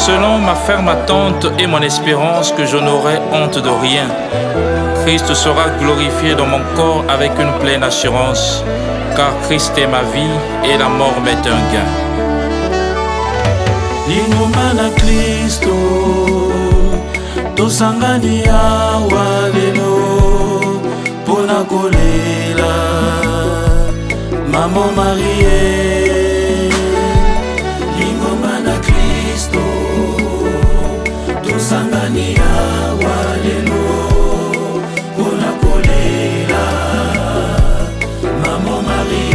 selon ma ferme attente et mon espérance que je n'aurai honte de rien. Christ sera glorifié dans mon corps avec une pleine assurance, car Christ est ma vie et la mort m'est un gain. Lingomba na Kristo tosangani awa lelo pona kolela Maman Marie. Lingomba na Kristo tosangani awa lelo pona kolela Maman Marie.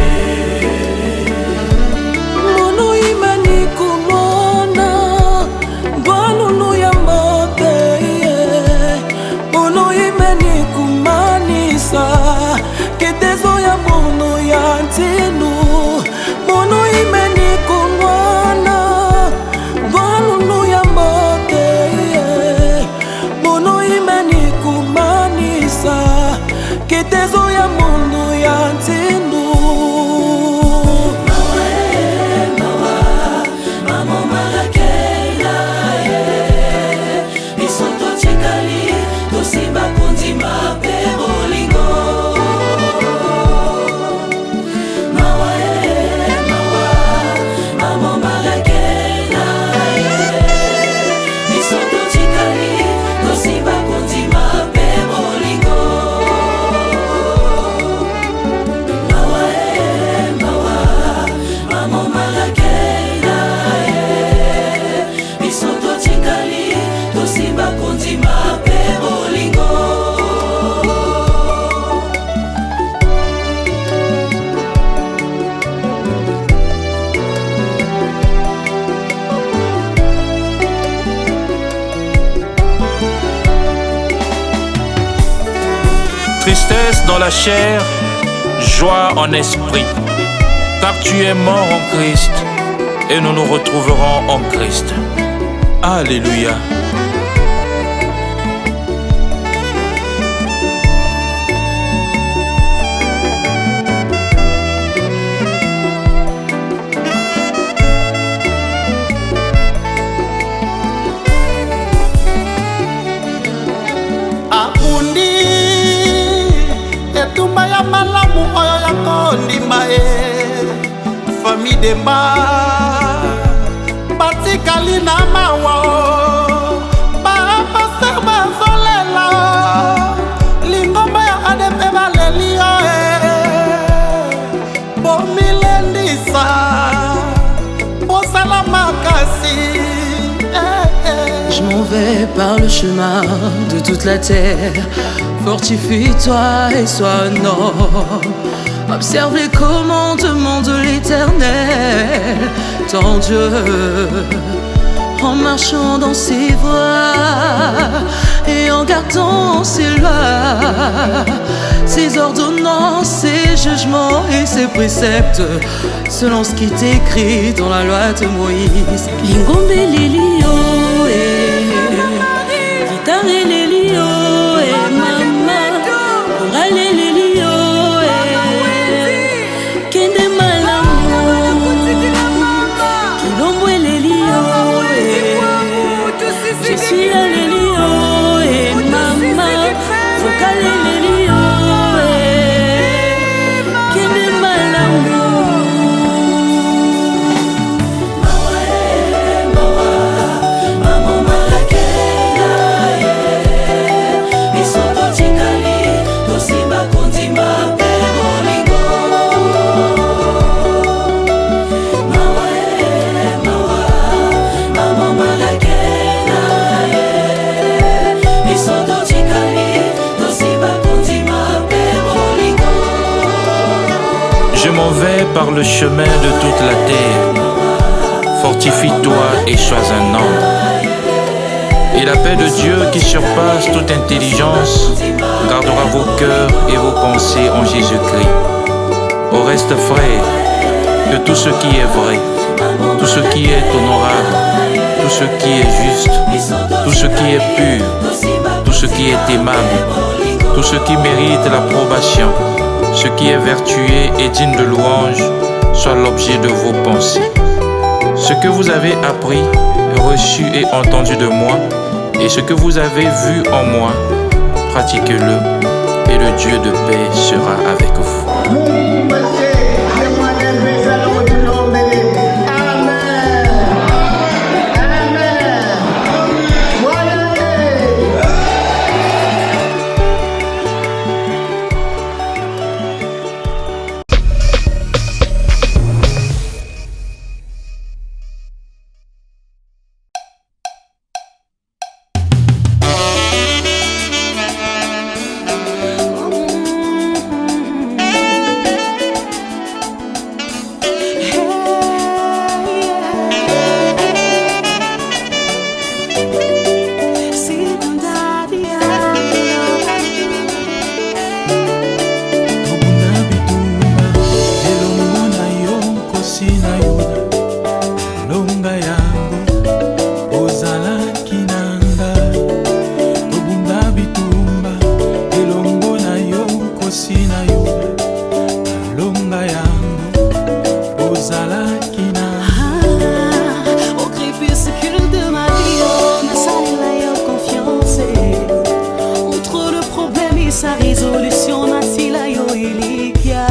Tristesse dans la chair, joie en esprit, car tu es mort en Christ et nous nous retrouverons en Christ. Alléluia. Malamu oyo ya kondima famille Demba batikali na mawa bapaster bazolela lingomba ya adepe baleli yo bomilendisa bosala makasi. Je m'en vais par le chemin de toute la terre. Fortifie-toi et sois un homme. Observe les commandements de l'Éternel, ton Dieu, en marchant dans ses voies et en gardant ses lois, ses ordonnances, ses jugements et ses préceptes, selon ce qui est écrit dans la loi de Moïse. Lingombe lelio guitare lelio mama orale lelio kende malamu kilombo lelio je suis à lelio mama fokale lelio kende malamu. Je m'en vais par le chemin de toute la terre. Fortifie-toi et sois un homme. Et la paix de Dieu qui surpasse toute intelligence gardera vos cœurs et vos pensées en Jésus-Christ. Au reste, frères, que tout ce qui est vrai, tout ce qui est honorable, tout ce qui est juste, tout ce qui est pur, tout ce qui est aimable, tout ce qui mérite l'approbation, ce qui est vertueux et digne de louange, soit l'objet de vos pensées. Ce que vous avez appris, reçu et entendu de moi, et ce que vous avez vu en moi, pratiquez-le, et le Dieu de paix sera avec vous. Sa résolution n'a-t-il yo ilikia.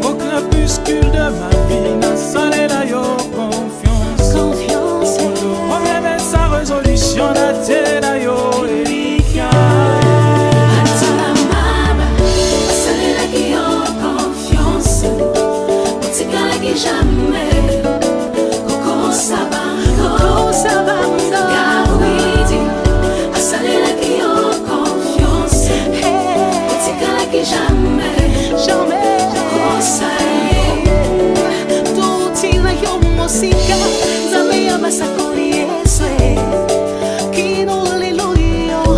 Au crépuscule de ma vie n'a salé la yo confiance. Confiance. Le problème sa résolution n'a-t-il la yo ilikia. Atala mama, salé la qui yo confiance. Tika la qui jamais. Coco sabando, coco sabando. Gawidi, salé la qui yo confiance. Jamais, jamais, conseil. Tout il a yo musica, zame abasakori eswe. Kino hallelujah,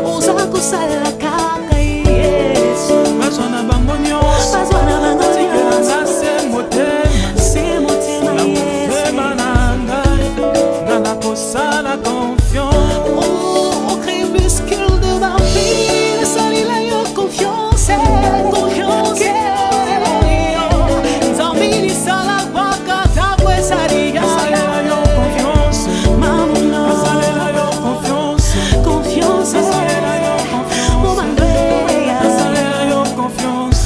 oza kusala kaka Yesu. Bazwana bango nyonso, Bazwana bango nyonso. se motema, Se motema na Yesu. motema na ngai, nga nakosala confiance. Au crépuscule de ma vie, sali la yo confiance. Confiance. Zamini sala waka tabwe saria. Asalela yo confiance, Mamuno. asalela yo confiance, Confiance. asalela yo confiance, Mumandweya. asalela yo confiance.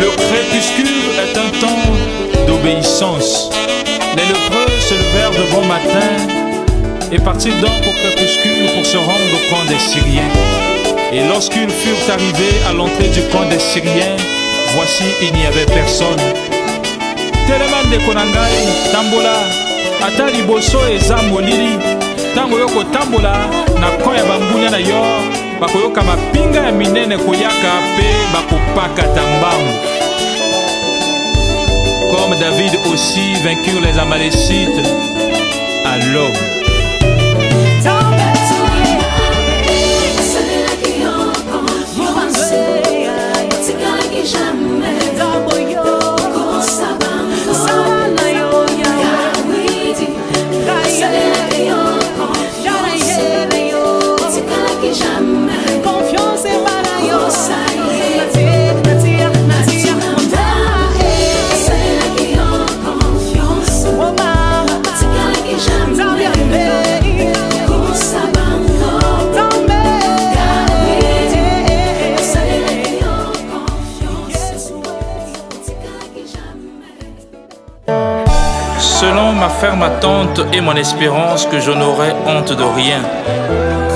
Le crépuscule est un temps d'obéissance. Les lépreux se levèrent de bon matin et partirent donc au crépuscule pour se rendre au camp des Syriens. Et lorsqu'ils furent arrivés à l'entrée du camp des Syriens, voici il n'y avait personne. Teleman de Konangai, Tambola, ata liboso eza molili, tango yoko tambola na koya bambunya na yo, bakoyoka mapinga ya minene koyaka pe bakopaka tambangu. Comme David aussi vainquirent les Amalécites à l'aube. Selon ma ferme attente et mon espérance que je n'aurai honte de rien,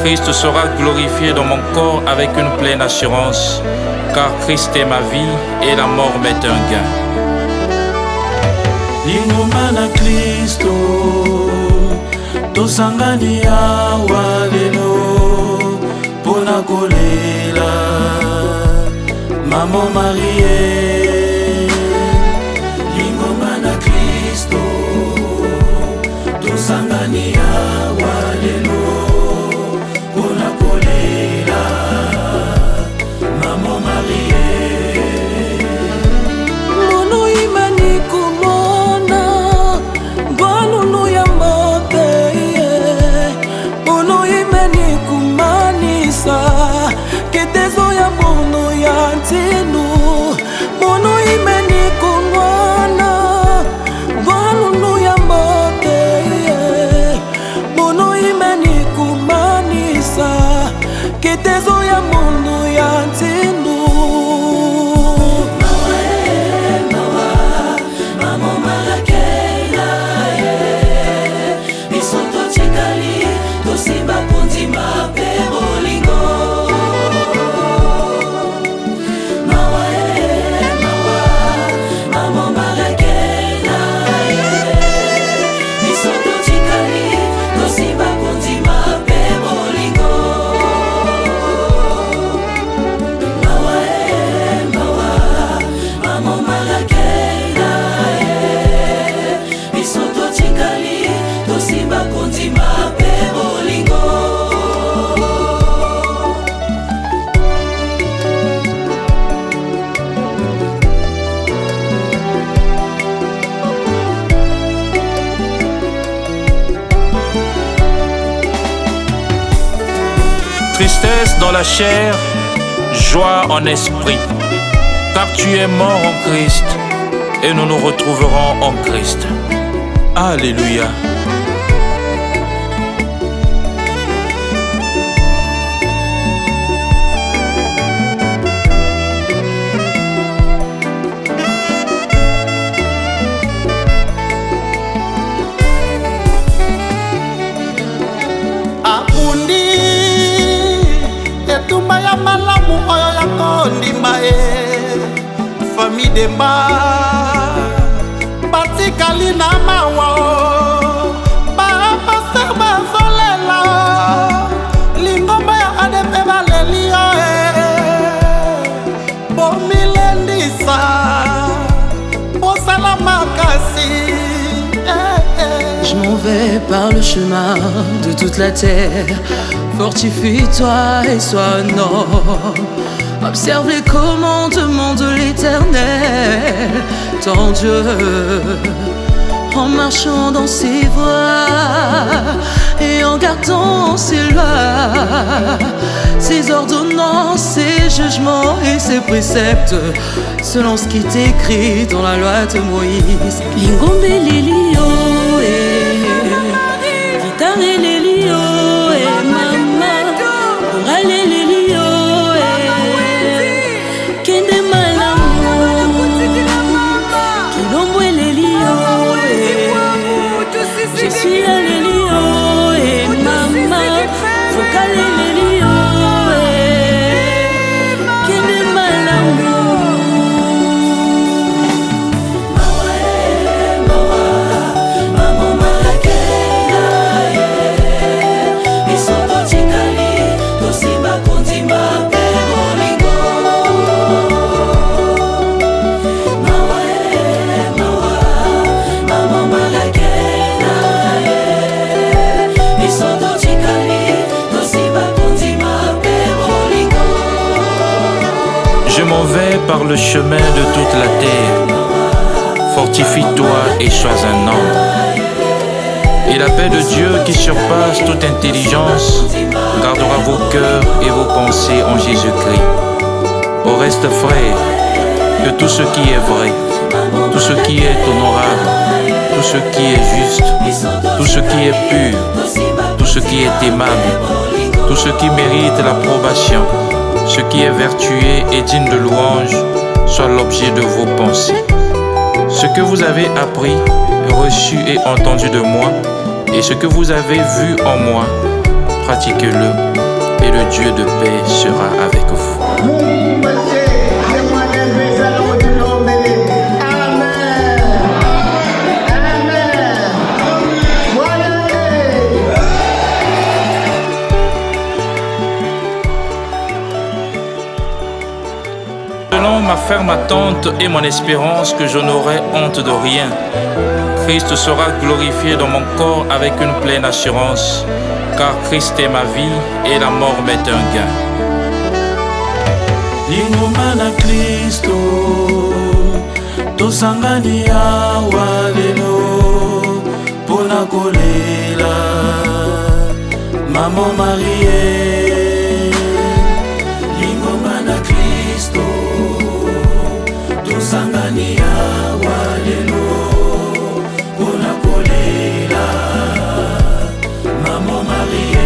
Christ sera glorifié dans mon corps avec une pleine assurance, car Christ est ma vie et la mort m'est un gain. Lingoma na Kristo, tosangani awa lelo, pona kolela, Maman Marie. Lingoma na Kristo, tosangani awa lelo, pona kolela. Tristesse dans la chair, joie en esprit, car tu es mort en Christ et nous nous retrouverons en Christ. Alléluia. Etumba ya malamu oyo ya kondima Famille Demba batikali na mawa bapaster bazolela lingomba ya adepe baleli bomilendisa bosala makasi. Je m'en vais par le chemin de toute la terre. Fortifie-toi et sois un homme. Observe les commandements de l'Éternel, ton Dieu, en marchant dans ses voies et en gardant ses lois, ses ordonnances, ses jugements et ses préceptes, selon ce qui est écrit dans la loi de Moïse. Lingombe lelio guitare lelio mama orale lelio kende malamu kilombo lelio je suis à lelio mama focale lelio kende malamu. Je m'en vais par le chemin de toute la terre. Fortifie-toi et sois un homme. Et la paix de Dieu qui surpasse toute intelligence gardera vos cœurs et vos pensées en Jésus-Christ. Au reste, frère, que tout ce qui est vrai, tout ce qui est honorable, tout ce qui est juste, tout ce qui est pur, tout ce qui est aimable, tout ce qui mérite l'approbation, ce qui est vertueux et digne de louange, soit l'objet de vos pensées. Ce que vous avez appris, reçu et entendu de moi, et ce que vous avez vu en moi, pratiquez-le, et le Dieu de paix sera avec vous. Selon ma ferme attente et mon espérance que je n'aurai honte de rien, Christ sera glorifié dans mon corps avec une pleine assurance, car Christ est ma vie et la mort m'est un gain. Lingoma na Kristo tosangani awa lelo pona kolela Maman Marie. Lingoma na Kristo tosangani awa lelo pona kolela Maman Marie.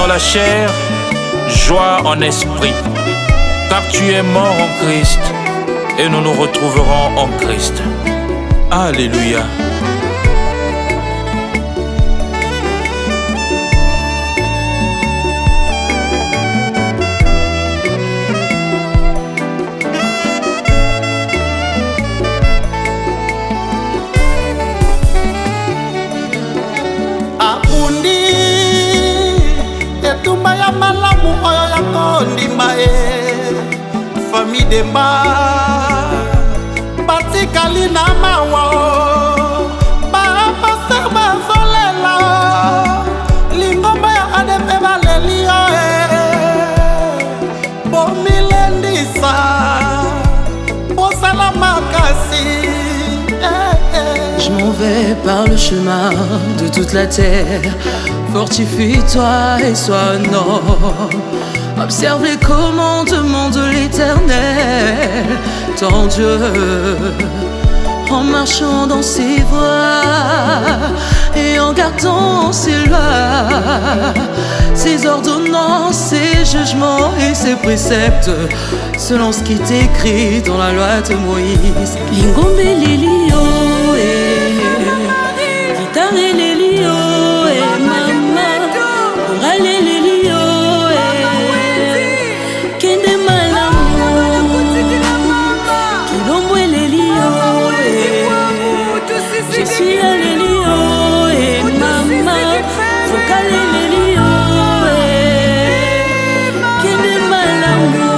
dans la chair, joie en esprit, car tu es mort en Christ, et nous nous retrouverons en Christ. Alléluia. abundi etumba ya malamu oyo ya kondima ye famille demba batikali na mawa bapaster bazolela lingomba ya adepe baleli yo bomilendisa bosala makasi. Je m'en vais par le chemin de toute la terre. Fortifie-toi et sois un homme. Observe les commandements de l'Éternel, ton Dieu, en marchant dans ses voies et en gardant ses lois, ses ordonnances, ses jugements et ses préceptes, selon ce qui est écrit dans la loi de Moïse. Lingombe lelio guitare lelio mama orale lelio kende malamu kilombo lelio je suis lelio mama vocale lelio kende malamu.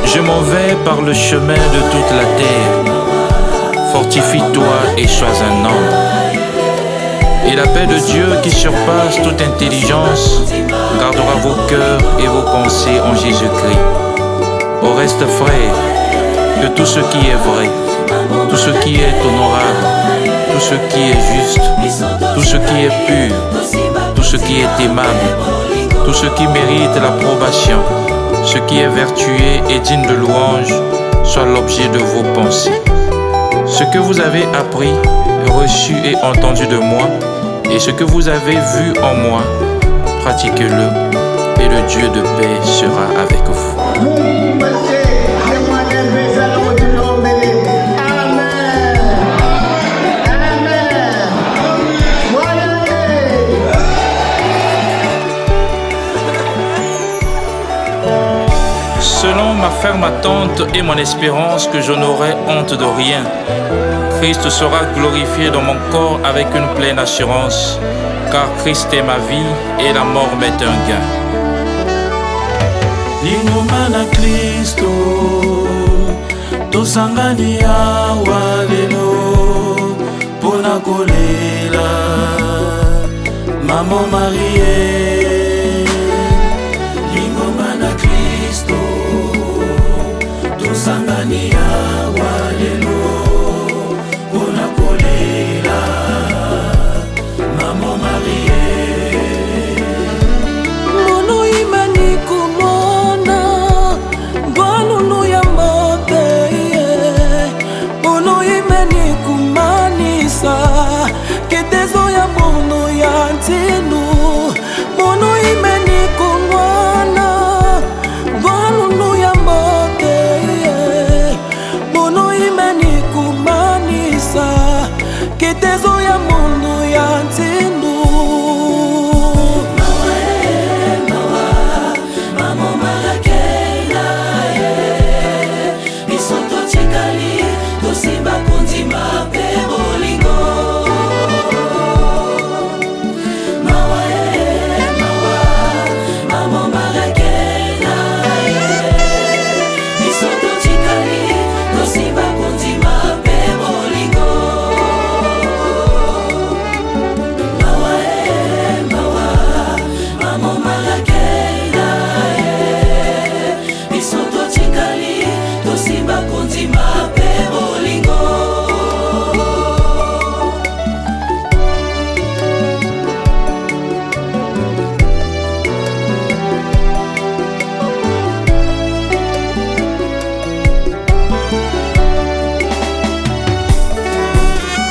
Je m'en vais par le chemin de toute la terre. Fortifie-toi et sois un homme. Et la paix de Dieu qui surpasse toute intelligence gardera vos cœurs et vos pensées en Jésus-Christ. Au reste, frère, que tout ce qui est vrai, tout ce qui est honorable, tout ce qui est juste, tout ce qui est pur, tout ce qui est aimable, tout ce qui mérite l'approbation, ce qui est vertueux et digne de louange, soit l'objet de vos pensées. Ce que vous avez appris, reçu et entendu de moi, et ce que vous avez vu en moi, pratiquez-le, et le Dieu de paix sera avec vous. Selon ma ferme attente et mon espérance que je n'aurai honte de rien, Christ sera glorifié dans mon corps avec une pleine assurance, car Christ est ma vie et la mort m'est un gain. Lingomba na Kristo tosangani awa lelo pona kolela Maman Marie. Lingomba na Kristo tosangani awa lelo pona kolela Maman Marie. Mono imani kumona Bonunu ya mbote Mono imani kumanisa Ketezo ya mono ya ntinu Mono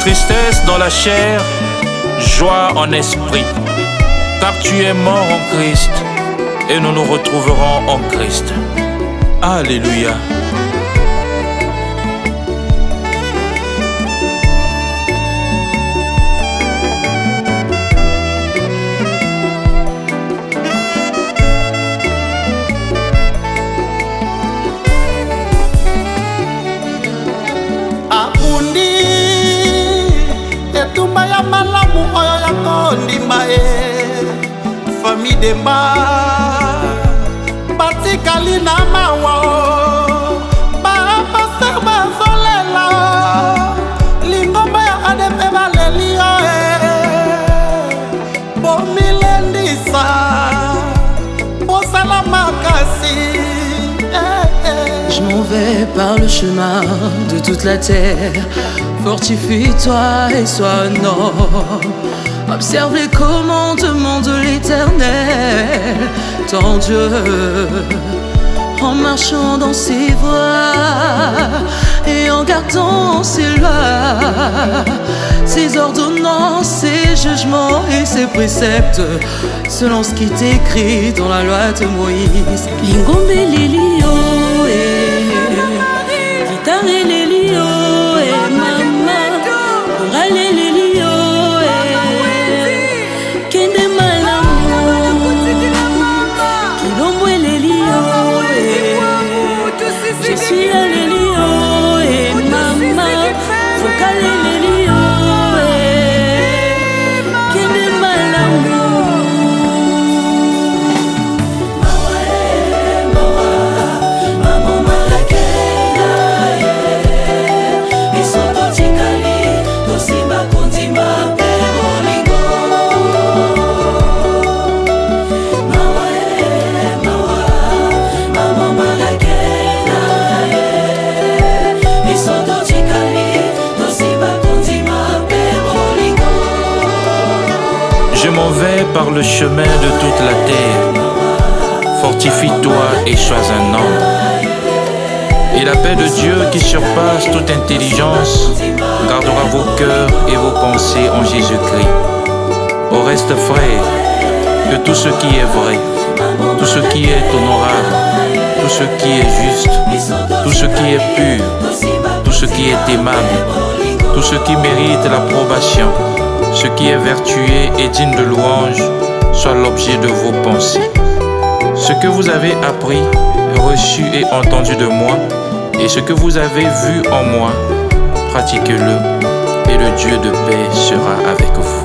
Tristesse dans la chair, joie en esprit, car tu es mort en Christ et nous nous retrouverons en Christ. Alléluia. etumba ya malamu oyo ya kondima famille demba batikali na mawa bapaster bazolela lingomba ya adepe balelio bomilendisa bosala makasi. Je m'en vais par le chemin de toute la terre. Fortifie-toi et sois un homme. Observe les commandements de l'Éternel, ton Dieu, en marchant dans ses voies et en gardant ses lois, ses ordonnances, ses jugements et ses préceptes, selon ce qui est écrit dans la loi de Moïse. Lingombe lelio guitare lelio mama orale lelio kende malamu kilombo lelio je suis la lelio mama vocale lelio kende malamu. Je m'en vais par le chemin de toute la terre. Fortifie-toi et sois un homme. Et la paix de Dieu qui surpasse toute intelligence gardera vos cœurs et vos pensées en Jésus-Christ. Au reste, frère, que tout ce qui est vrai, tout ce qui est honorable, tout ce qui est juste, tout ce qui est pur, tout ce qui est aimable, tout ce qui mérite l'approbation, ce qui est vertueux et digne de louange, soit l'objet de vos pensées. Ce que vous avez appris, reçu et entendu de moi, et ce que vous avez vu en moi, pratiquez-le, et le Dieu de paix sera avec vous.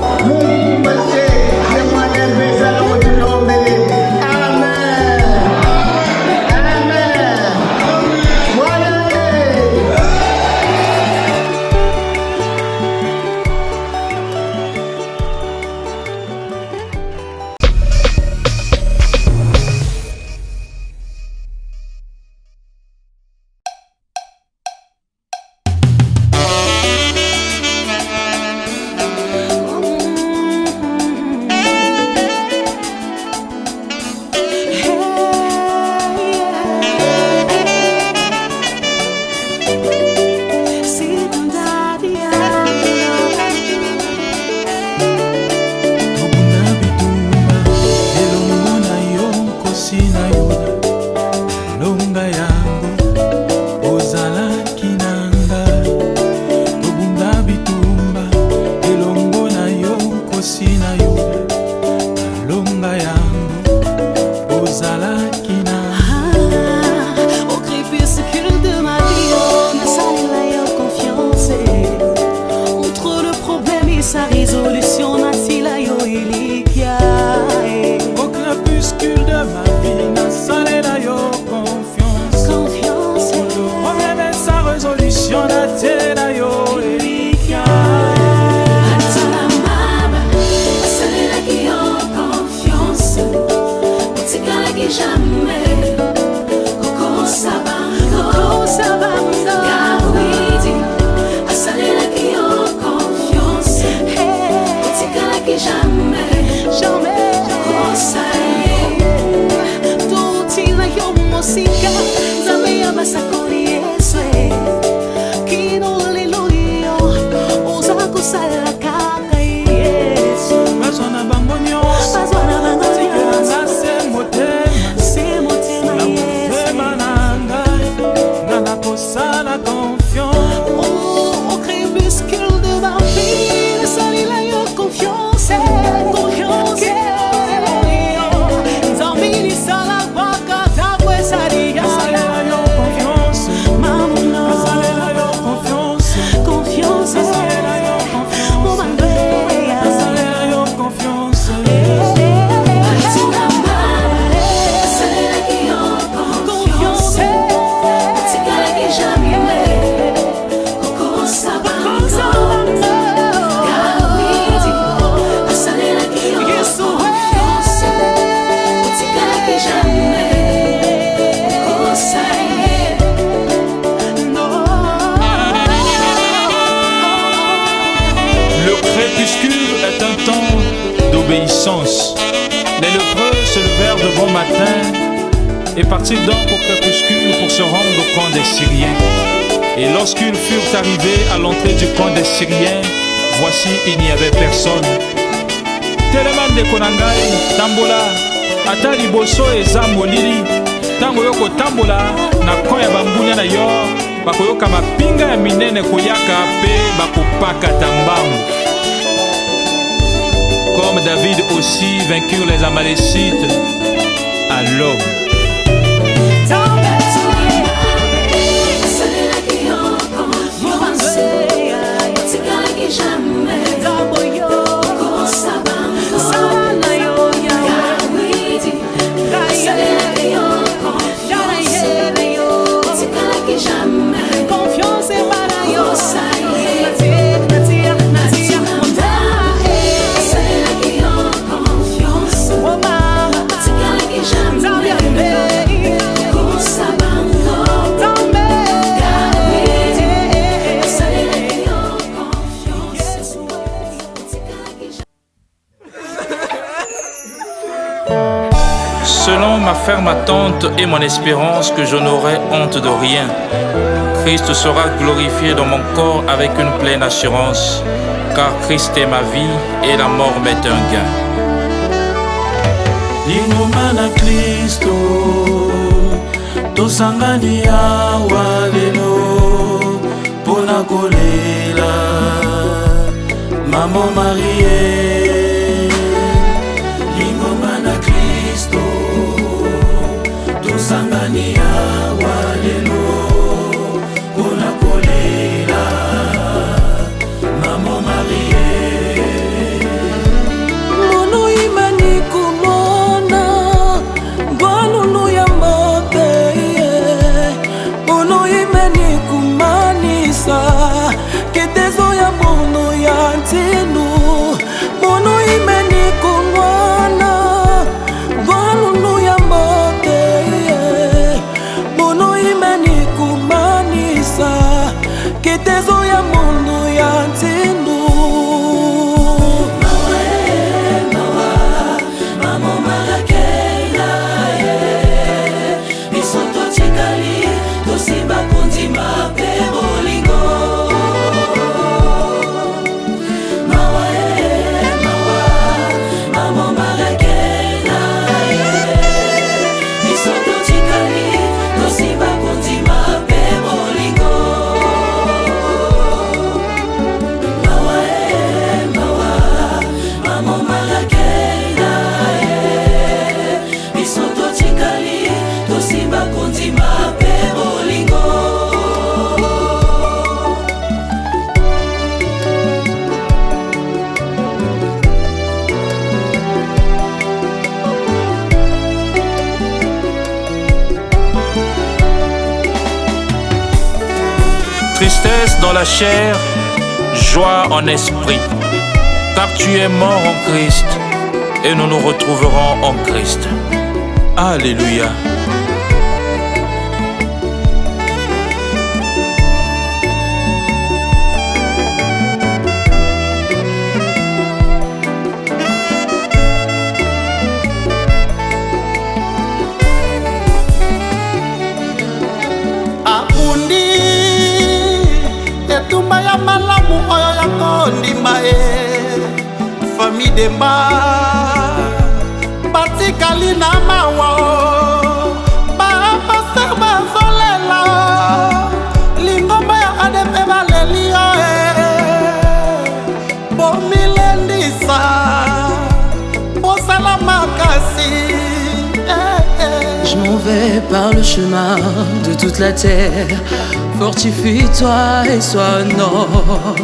Basa kori eswe, kino lelio, oza et partirent donc au crépuscule pour se rendre au camp des Syriens. Et lorsqu'ils furent arrivés à l'entrée du camp des Syriens, voici, il n'y avait personne. Telema ndeko na ngai, tambola, ata liboso eza molili. Tango yo kotambola na camp ya bambunya na yo, bakoyoka mapinga ya minene koyaka pe bakopakata mbangu. Comme David aussi vainqueur les Amalécites à l'aube. Selon ma ferme attente et mon espérance que je n'aurai honte de rien, Christ sera glorifié dans mon corps avec une pleine assurance, car Christ est ma vie et la mort m'est un gain. Lingoma na Kristo tosangani awa lelo pona kolela Maman Marie. Lingoma na Kristo tosangani awa lelo pona kolela Maman Marie. Tristesse dans la chair, joie en esprit, car tu es mort en Christ et nous nous retrouverons en Christ. Alléluia. Etumba ya malamu oyo ya kondima famille demba batikali na mawa bapaster bazolela lingomba ya adepe balelio bomilendisa bosala makasi. Je m'en vais par le chemin de toute la terre. Fortifie-toi et sois un homme.